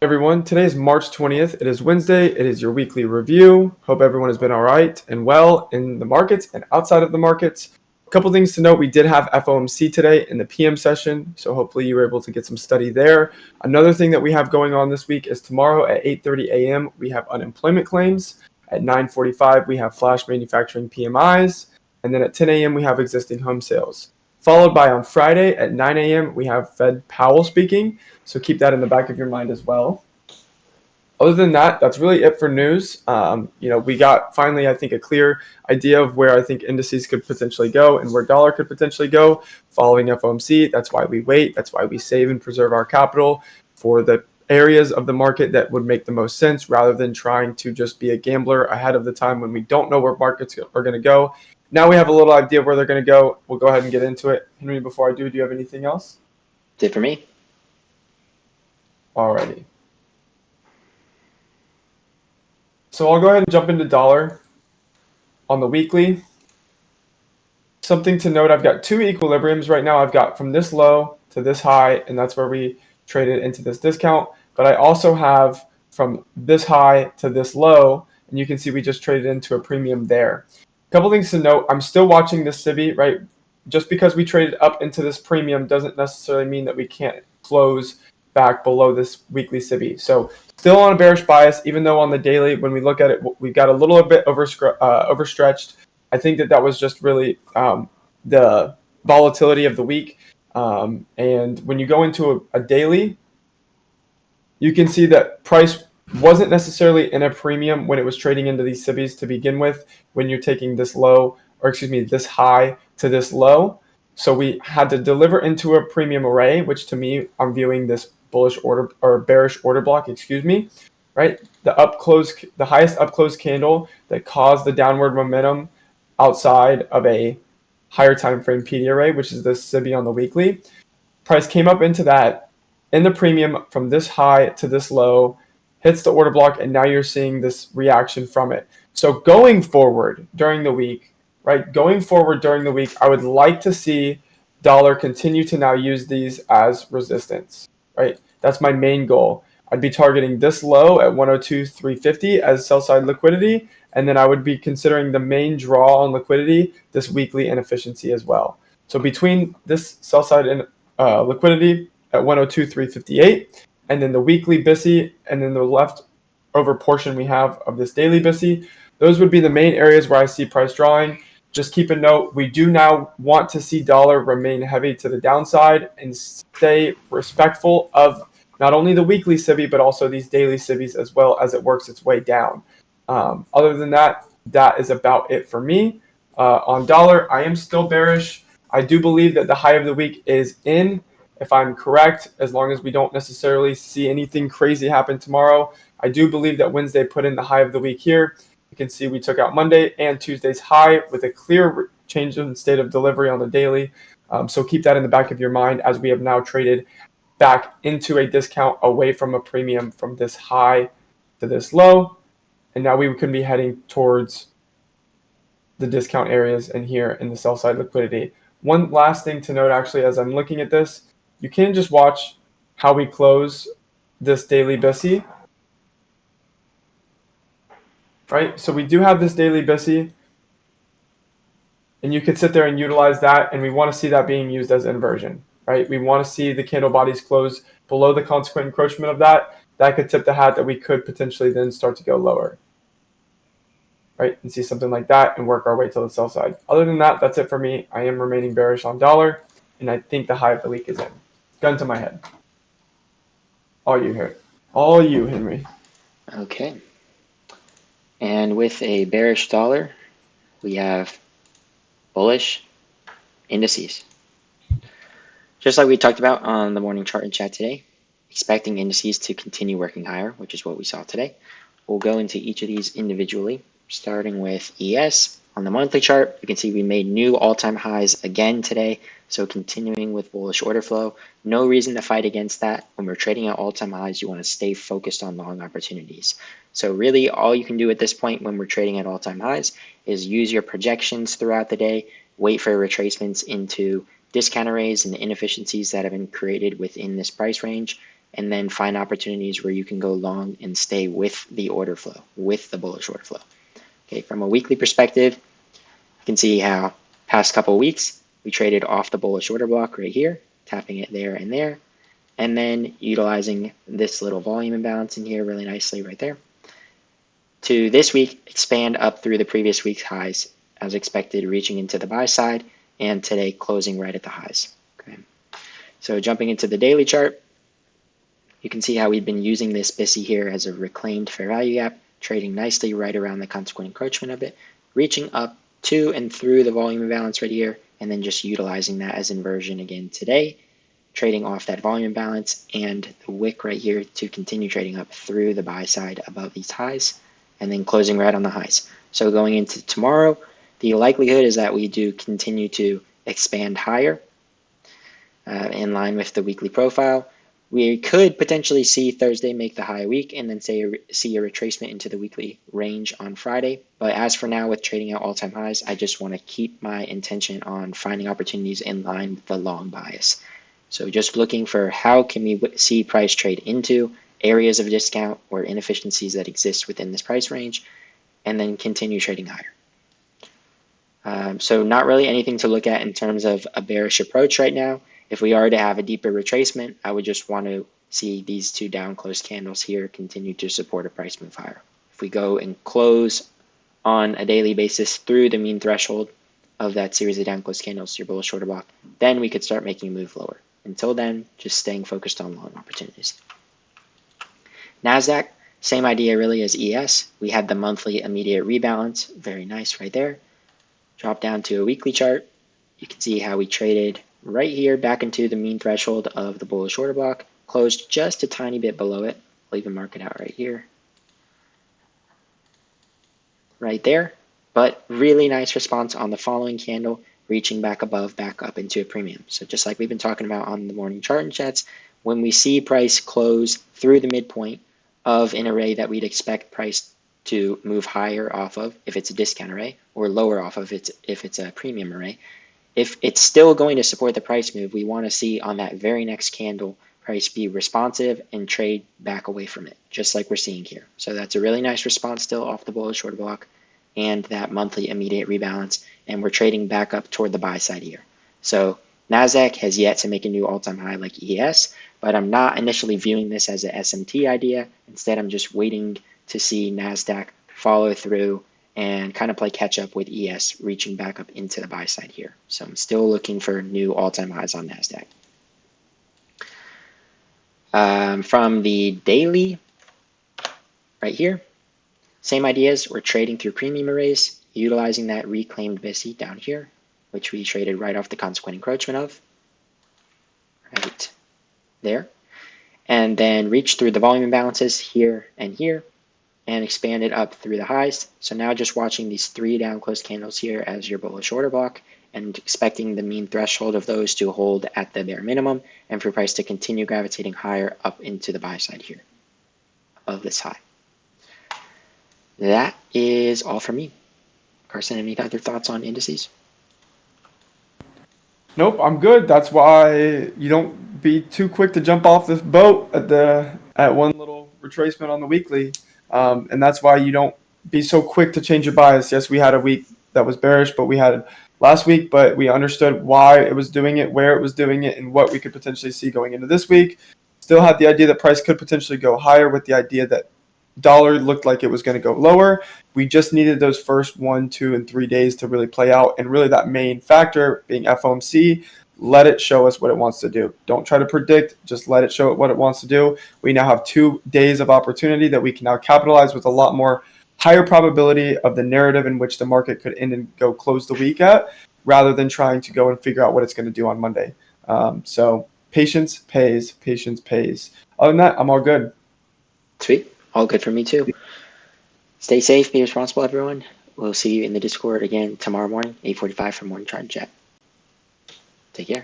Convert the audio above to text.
Everyone, today is March 20th. It is Wednesday. It is your weekly review. Hope everyone has been all right and well in the markets and outside of the markets. A couple things to note. We did have FOMC today in the PM session, so hopefully you were able to get some study there. Another thing that we have going on this week is tomorrow at 8:30 a.m. we have unemployment claims. At 9:45 we have flash manufacturing PMIs, and then at 10 a.m. we have existing home sales. Followed by on Friday at 9 a.m. we have Fed Powell speaking. So keep that in the back of your mind as well. Other than that, that's really it for news. We got finally, I think, a clear idea of where I think indices could potentially go and where dollar could potentially go following FOMC. That's why we wait. That's why we save and preserve our capital for the areas of the market that would make the most sense rather than trying to just be a gambler ahead of the time when we don't know where markets are going to go. Now we have a little idea of where they're going to go. We'll go ahead and get into it. Henry, before I do you have anything else? That's it for me. Alrighty. So I'll go ahead and jump into dollar on the weekly. Something to note, I've got two equilibriums right now. I've got from this low to this high, and that's where we traded into this discount. But I also have from this high to this low, and you can see we just traded into a premium there. A couple things to note, I'm still watching this SIBI, right? Just because we traded up into this premium doesn't necessarily mean that we can't close back below this weekly SIBI. So still on a bearish bias, even though on the daily, when we look at it, we got a little bit overstretched. I think that was just really the volatility of the week. And when you go into a daily, you can see that price wasn't necessarily in a premium when it was trading into these SIBIs to begin with, when you're taking this this high to this low. So we had to deliver into a premium array, which to me, I'm viewing this bullish order or bearish order block, right? The highest up close candle that caused the downward momentum outside of a higher time frame PD array, which is the SIBI on the weekly. Price came up into that in the premium from this high to this low, hits the order block, and now you're seeing this reaction from it. So going forward during the week, I would like to see dollar continue to now use these as resistance, right? That's my main goal. I'd be targeting this low at 102.350 as sell side liquidity, and then I would be considering the main draw on liquidity, this weekly inefficiency as well. So between this sell side liquidity at 102.358, and then the weekly BISI, and then the leftover portion we have of this daily BISI, those would be the main areas where I see price drawing. Just keep a note, we do now want to see dollar remain heavy to the downside and stay respectful of not only the weekly SIBI, but also these daily SIBIs as well as it works its way down. Other than that, that is about it for me. On dollar, I am still bearish. I do believe that the high of the week is in, if I'm correct, as long as we don't necessarily see anything crazy happen tomorrow. I do believe that Wednesday put in the high of the week here. You can see we took out Monday and Tuesday's high with a clear change in state of delivery on the daily. So keep that in the back of your mind as we have now traded back into a discount away from a premium from this high to this low. And now we could be heading towards the discount areas and here in the sell side liquidity. One last thing to note, actually, as I'm looking at this, you can just watch how we close this daily BISI. Right? So we do have this daily BISI, and you could sit there and utilize that, and we want to see that being used as inversion, right? We want to see the candle bodies close below the consequent encroachment of that. That could tip the hat that we could potentially then start to go lower, right? And see something like that and work our way to the sell side. Other than that, that's it for me. I am remaining bearish on dollar, and I think the high of the week is in. Gun to my head. All you, Henry. Okay. And with a bearish dollar, we have bullish indices. Just like we talked about on the morning chart and chat today, expecting indices to continue working higher, which is what we saw today. We'll go into each of these individually, starting with ES. On the monthly chart, you can see we made new all-time highs again today. So continuing with bullish order flow, no reason to fight against that. When we're trading at all-time highs, you want to stay focused on long opportunities. So really all you can do at this point when we're trading at all-time highs is use your projections throughout the day, wait for retracements into discount arrays and the inefficiencies that have been created within this price range, and then find opportunities where you can go long and stay with the order flow, with the bullish order flow. Okay, from a weekly perspective, you can see how past couple weeks we traded off the bullish order block right here, tapping it there, and then utilizing this little volume imbalance in here really nicely right there. To this week, expand up through the previous week's highs as expected, reaching into the buy side, and today closing right at the highs. Okay. So jumping into the daily chart, you can see how we've been using this BISI here as a reclaimed fair value gap, trading nicely right around the consequent encroachment of it, reaching up to and through the volume imbalance right here, and then just utilizing that as inversion again today, trading off that volume imbalance and the wick right here to continue trading up through the buy side above these highs, and then closing right on the highs. So going into tomorrow, the likelihood is that we do continue to expand higher in line with the weekly profile. We could potentially see Thursday make the high week and then see a retracement into the weekly range on Friday. But as for now, with trading at all-time highs, I just want to keep my intention on finding opportunities in line with the long bias. So just looking for how can we see price trade into areas of discount or inefficiencies that exist within this price range, and then continue trading higher. So not really anything to look at in terms of a bearish approach right now. If we are to have a deeper retracement, I would just want to see these two down close candles here continue to support a price move higher. If we go and close on a daily basis through the mean threshold of that series of down close candles, your bullish order block, then we could start making a move lower. Until then, just staying focused on long opportunities. NASDAQ, same idea really as ES. We had the monthly immediate rebalance, very nice right there. Drop down to a weekly chart. You can see how we traded right here back into the mean threshold of the bullish order block, closed just a tiny bit below it. I'll even mark it out right here. Right there, but really nice response on the following candle, reaching back above, back up into a premium. So just like we've been talking about on the morning chart and chats, when we see price close through the midpoint of an array that we'd expect price to move higher off of if it's a discount array, or lower off of if it's a premium array, if it's still going to support the price move, we want to see on that very next candle price be responsive and trade back away from it, just like we're seeing here. So that's a really nice response still off the bullish order block and that monthly immediate rebalance, and we're trading back up toward the buy side here. So NASDAQ has yet to make a new all-time high like ES, but I'm not initially viewing this as a SMT idea. Instead, I'm just waiting to see NASDAQ follow through and kind of play catch up with ES reaching back up into the buy side here. So I'm still looking for new all-time highs on NASDAQ. From the daily right here, same ideas. We're trading through premium arrays, utilizing that reclaimed BISI down here, which we traded right off the consequent encroachment of, right there, and then reached through the volume imbalances here and expanded up through the highs. So now just watching these three down close candles here as your bullish order block and expecting the mean threshold of those to hold at the bare minimum and for price to continue gravitating higher up into the buy side here of this high. That is all for me. Carson, any other thoughts on indices? Nope, I'm good. That's why you don't be too quick to jump off this boat at one little retracement on the weekly, and that's why you don't be so quick to change your bias. Yes, we had a week that was bearish, but we had last week, but we understood why it was doing it, where it was doing it, and what we could potentially see going into this week. Still had the idea that price could potentially go higher, with the idea that dollar looked like it was going to go lower. We just needed those first 1, 2, and 3 days to really play out, and really that main factor being FOMC. Let it show us what it wants to do. Don't try to predict, just let it show it what it wants to do. We now have 2 days of opportunity that we can now capitalize with a lot more higher probability of the narrative in which the market could end and go close the week at, rather than trying to go and figure out what it's going to do on Monday. So patience pays, patience pays. Other than that, I'm all good. Sweet. All good for me too. Stay safe, be responsible, everyone. We'll see you in the Discord again tomorrow morning, 8:45 for morning chart and chat. Take care.